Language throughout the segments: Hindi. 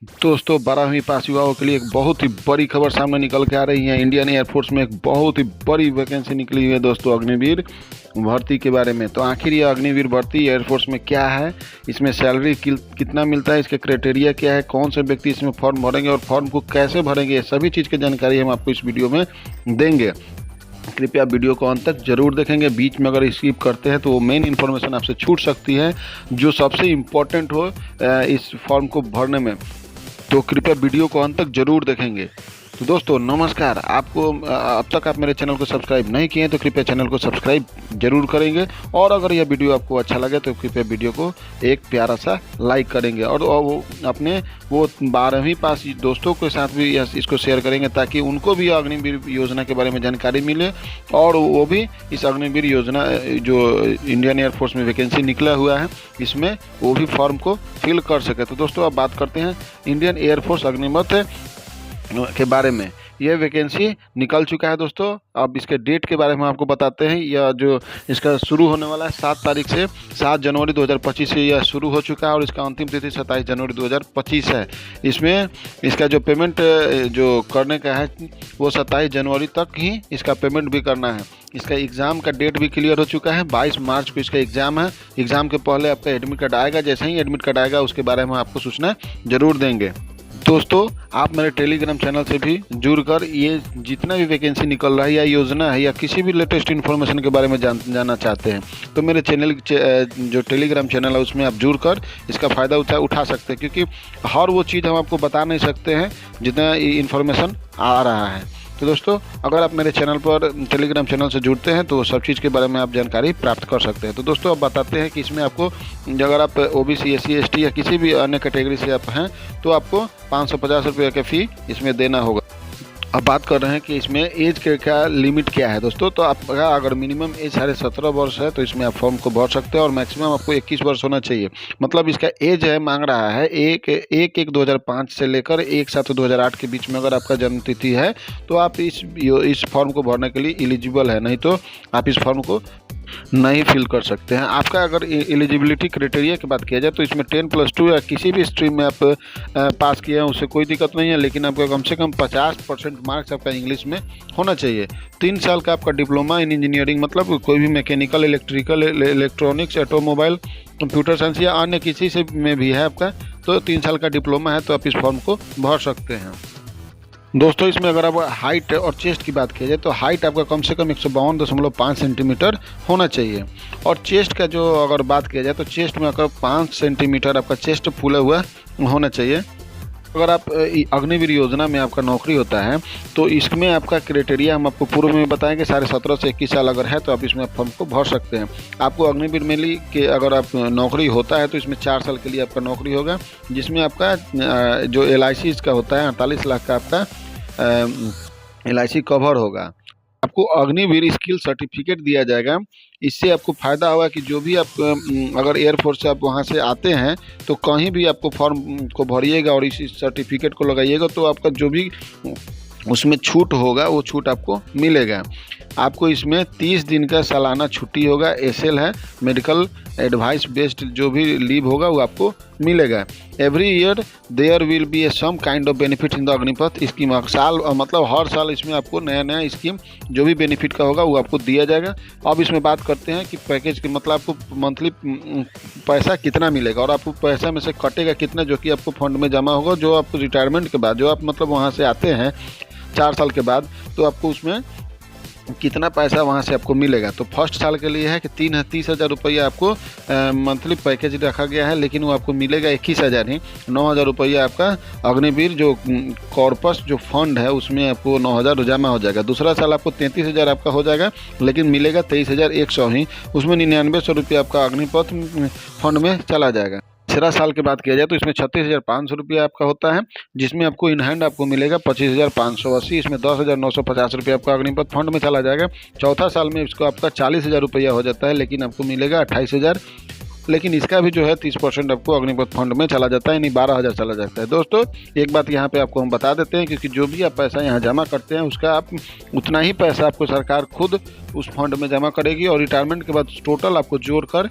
दोस्तों 12वीं पास युवाओं के लिए एक बहुत ही बड़ी खबर सामने निकल के आ रही है। इंडियन एयरफोर्स में एक बहुत ही बड़ी वैकेंसी निकली हुई है दोस्तों, अग्निवीर भर्ती के बारे में। तो आखिर ये अग्निवीर भर्ती एयरफोर्स में क्या है, इसमें सैलरी कितना मिलता है, इसके क्राइटेरिया क्या है, कौन से व्यक्ति इसमें फॉर्म भरेंगे और फॉर्म को कैसे भरेंगे, ये सभी चीज़ की जानकारी हम आपको इस वीडियो में देंगे। कृपया वीडियो को अंत तक जरूर देखेंगे। बीच में अगर स्किप करते हैं तो वो मेन इन्फॉर्मेशन आपसे छूट सकती है जो सबसे इम्पोर्टेंट हो इस फॉर्म को भरने में। तो कृपया वीडियो को अंत तक जरूर देखेंगे। तो दोस्तों नमस्कार, आपको अब तक आप मेरे चैनल को सब्सक्राइब नहीं किए हैं तो कृपया चैनल को सब्सक्राइब जरूर करेंगे, और अगर यह वीडियो आपको अच्छा लगे तो कृपया वीडियो को एक प्यारा सा लाइक करेंगे, और वो अपने 12वीं पास दोस्तों के साथ भी इसको शेयर करेंगे ताकि उनको भी अग्निवीर योजना के बारे में जानकारी मिले और वो भी इस अग्निवीर योजना जो इंडियन एयरफोर्स में वैकेंसी निकला हुआ है इसमें वो भी फॉर्म को फिल कर सके। तो दोस्तों अब बात करते हैं इंडियन एयरफोर्स अग्निमत के बारे में। यह वैकेंसी निकल चुका है दोस्तों। अब इसके डेट के बारे में आपको बताते हैं। यह जो इसका शुरू होने वाला है 7 तारीख से 7 जनवरी 2025 से यह शुरू हो चुका है, और इसका अंतिम तिथि 27 जनवरी 2025 है। इसमें इसका जो पेमेंट जो करने का है वो 27 जनवरी तक ही इसका पेमेंट भी करना है। इसका एग्ज़ाम का डेट भी क्लियर हो चुका है। 22 मार्च को इसका एग्ज़ाम है। एग्ज़ाम के पहले आपका एडमिट कार्ड आएगा। जैसे ही एडमिट कार्ड आएगा उसके बारे में आपको सूचना जरूर देंगे। दोस्तों आप मेरे टेलीग्राम चैनल से भी जुड़कर ये जितना भी वैकेंसी निकल रहा है या योजना है या किसी भी लेटेस्ट इन्फॉर्मेशन के बारे में जानना चाहते हैं तो मेरे चैनल जो टेलीग्राम चैनल है उसमें आप जुड़कर इसका फ़ायदा उठा सकते हैं, क्योंकि हर वो चीज़ हम आपको बता नहीं सकते हैं जितना इन्फॉर्मेशन आ रहा है। तो दोस्तों अगर आप मेरे चैनल पर टेलीग्राम चैनल से जुड़ते हैं तो सब चीज़ के बारे में आप जानकारी प्राप्त कर सकते हैं। तो दोस्तों अब बताते हैं कि इसमें आपको अगर आप OBC SC ST या किसी भी अन्य कैटेगरी से आप हैं तो आपको 550 रुपये का फ़ी इसमें देना होगा। अब बात कर रहे हैं कि इसमें एज के क्या लिमिट क्या है दोस्तों। तो आपका अगर मिनिमम एज 17.5 वर्ष है तो इसमें आप फॉर्म को भर सकते हैं, और मैक्सिमम आपको 21 वर्ष होना चाहिए। मतलब इसका एज है मांग रहा है 1/1/2005 से लेकर 1/7/2008 के बीच में अगर आपका जन्म तिथि है तो आप इस फॉर्म को भरने के लिए एलिजिबल है, नहीं तो आप इस फॉर्म को नहीं फिल कर सकते हैं। आपका अगर एलिजिबिलिटी क्राइटेरिया की बात किया जाए तो इसमें 10+2 या किसी भी स्ट्रीम में आप पास किए हैं उससे कोई दिक्कत नहीं है, लेकिन आपका कम से कम 50% मार्क्स आपका इंग्लिश में होना चाहिए। 3 साल का आपका डिप्लोमा इन इंजीनियरिंग, मतलब कोई भी mechanical, electrical, electronics, automobile, computer science या अन्य किसी से में भी है आपका, तो 3 साल का डिप्लोमा है तो आप इस फॉर्म को भर सकते हैं। दोस्तों इसमें अगर आप हाइट और चेस्ट की बात की जाए तो हाइट आपका कम से कम 152.5 सेंटीमीटर होना चाहिए, और चेस्ट का जो अगर बात किया जाए तो चेस्ट में आपका 5 सेंटीमीटर आपका चेस्ट फूला हुआ होना चाहिए। अगर आप अग्निवीर योजना में आपका नौकरी होता है तो इसमें आपका क्राइटेरिया हम आपको पूर्व में बताएंगे। 17.5 से 21 साल अगर है तो आप इसमें फॉर्म को भर सकते हैं। आपको अग्निवीर में के अगर आप नौकरी होता है तो इसमें 4 साल के लिए आपका नौकरी होगा, जिसमें आपका जो LIC का होता है 48 लाख का आपका LIC कवर होगा। आपको अग्निवीर स्किल सर्टिफिकेट दिया जाएगा। इससे आपको फ़ायदा होगा कि जो भी आप अगर एयरफोर्स से आप वहाँ से आते हैं तो कहीं भी आपको फॉर्म को भरिएगा और इस सर्टिफिकेट को लगाइएगा तो आपका जो भी उसमें छूट होगा वो छूट आपको मिलेगा। आपको इसमें 30 दिन का सालाना छुट्टी होगा। SL है, मेडिकल एडवाइस बेस्ड जो भी लीव होगा वो आपको मिलेगा। Every year there will be a some kind of benefit in the Agnipath scheme. साल मतलब हर साल इसमें आपको नया नया स्कीम जो भी बेनिफिट का होगा वो आपको दिया जाएगा। अब इसमें बात करते हैं कि पैकेज के मतलब आपको मंथली पैसा कितना मिलेगा और आपको पैसा में से कटेगा कितना, जो कि आपको फंड में जमा होगा। जो आपको रिटायरमेंट के बाद जो आप मतलब वहाँ से आते हैं 4 साल के बाद तो आपको उसमें कितना पैसा वहाँ से आपको मिलेगा। तो फर्स्ट साल के लिए है कि 30,000 रुपया आपको मंथली पैकेज रखा गया है, लेकिन वो आपको मिलेगा 21,000 ही। 9,000 रुपया आपका अग्निवीर जो कॉर्पस जो फंड है उसमें आपको 9,000 जमा हो जाएगा। दूसरा साल आपको 33,000 आपका हो जाएगा, लेकिन मिलेगा 23,100 ही। उसमें 9900 रुपया आपका अग्निपथ फंड में चला जाएगा। तीसरा साल की बात किया जाए तो इसमें 36,500 रुपया आपका होता है, जिसमें आपको इन हैंड आपको मिलेगा 25,580। इसमें 10,950 रुपया आपका अग्निपथ फंड में चला जाएगा। चौथा साल में इसको आपका 40,000 रुपया हो जाता है, लेकिन आपको मिलेगा 28,000। लेकिन इसका भी जो है 30% आपको अग्निपथ फंड में चला जाता है, यानी 12,000 चला जाता है। दोस्तों एक बात यहाँ पे आपको हम बता देते हैं, क्योंकि जो भी आप पैसा यहाँ जमा करते हैं उसका आप उतना ही पैसा आपको सरकार खुद उस फंड में जमा करेगी, और रिटायरमेंट के बाद टोटल आपको जोड़कर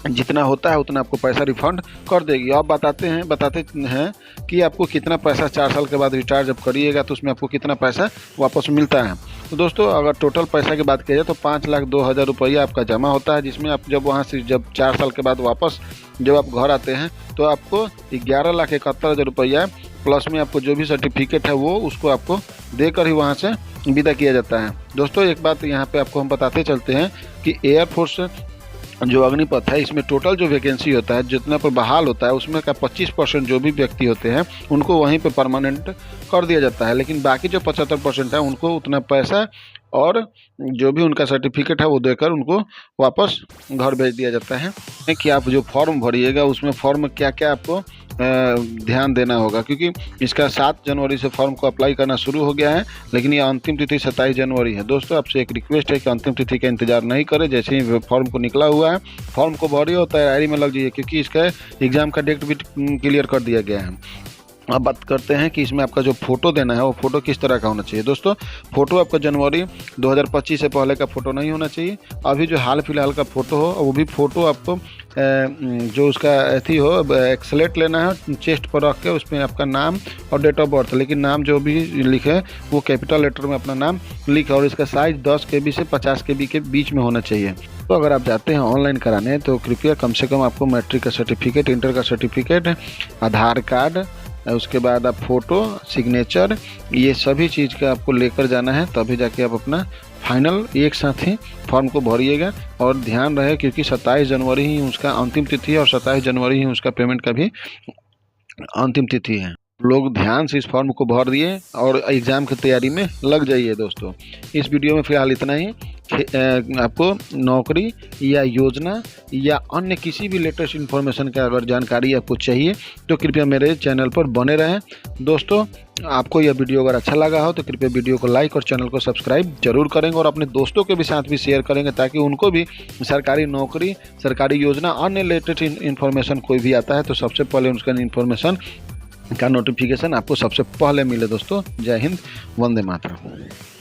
जितना होता है उतना आपको पैसा रिफंड कर देगी। अब बताते हैं कि आपको कितना पैसा 4 साल के बाद रिटायर जब करिएगा तो उसमें आपको कितना पैसा वापस मिलता है। तो दोस्तों अगर टोटल पैसा की बात किया जाए तो 5,02,000 रुपया आपका जमा होता है, जिसमें आप जब वहाँ से जब 4 साल के बाद वापस जब आप घर आते हैं तो आपको 11,71,000 रुपया प्लस में आपको जो भी सर्टिफिकेट है वो उसको आपको देकर ही वहाँ से विदा किया जाता है। दोस्तों एक बात यहाँ पे आपको हम बताते चलते हैं कि एयरफोर्स जो अग्निपथ है इसमें टोटल जो वैकेंसी होता है जितना पर बहाल होता है उसमें का 25% जो भी व्यक्ति होते हैं उनको वहीं पे परमानेंट कर दिया जाता है, लेकिन बाकी जो 75% है उनको उतना पैसा और जो भी उनका सर्टिफिकेट है वो देकर उनको वापस घर भेज दिया जाता है। कि आप जो फॉर्म भरिएगा उसमें फॉर्म क्या क्या आपको ध्यान देना होगा, क्योंकि इसका 7 जनवरी से फॉर्म को अप्लाई करना शुरू हो गया है, लेकिन ये अंतिम तिथि 27 जनवरी है। दोस्तों आपसे एक रिक्वेस्ट है कि अंतिम तिथि का इंतजार नहीं करें, जैसे ही फॉर्म को निकला हुआ है फॉर्म को भरिए और तैयारी में लग जाइए, क्योंकि इसका एग्ज़ाम का डेट भी क्लियर कर दिया गया है। अब बात करते हैं कि इसमें आपका जो फ़ोटो देना है वो फ़ोटो किस तरह का होना चाहिए। दोस्तों फ़ोटो आपका जनवरी 2025 से पहले का फ़ोटो नहीं होना चाहिए। अभी जो हाल फिलहाल का फ़ोटो हो वो भी फ़ोटो आपको जो उसका अथी हो एक्सलेट लेना है, चेस्ट पर रख के उसमें आपका नाम और डेट ऑफ बर्थ, लेकिन नाम जो भी लिखे वो कैपिटल लेटर में अपना नाम लिखे और इसका साइज़ 10 KB से 50 KB के बीच में होना चाहिए। तो अगर आप जाते हैं ऑनलाइन कराने तो कृपया कम से कम आपको मैट्रिक का सर्टिफिकेट, इंटर का सर्टिफिकेट, आधार कार्ड, उसके बाद आप फ़ोटो, सिग्नेचर, ये सभी चीज़ का आपको लेकर जाना है, तभी जाके आप अपना फाइनल एक साथ ही फॉर्म को भरिएगा। और ध्यान रहे क्योंकि 27 जनवरी ही उसका अंतिम तिथि है और 27 जनवरी ही उसका पेमेंट का भी अंतिम तिथि है। लोग ध्यान से इस फॉर्म को भर दिए और एग्ज़ाम की तैयारी में लग जाइए। दोस्तों इस वीडियो में फ़िलहाल इतना ही। आपको नौकरी या योजना या अन्य किसी भी लेटेस्ट इन्फॉर्मेशन का अगर जानकारी आपको चाहिए तो कृपया मेरे चैनल पर बने रहें। दोस्तों आपको यह वीडियो अगर अच्छा लगा हो तो कृपया वीडियो को लाइक और चैनल को सब्सक्राइब जरूर करेंगे और अपने दोस्तों के भी साथ भी शेयर करेंगे, ताकि उनको भी सरकारी नौकरी, सरकारी योजना, अन्य लेटेस्ट इन्फॉर्मेशन कोई भी आता है तो सबसे पहले उसका इन्फॉर्मेशन का नोटिफिकेशन आपको सबसे पहले मिले। दोस्तों जय हिंद, वंदे मातरम।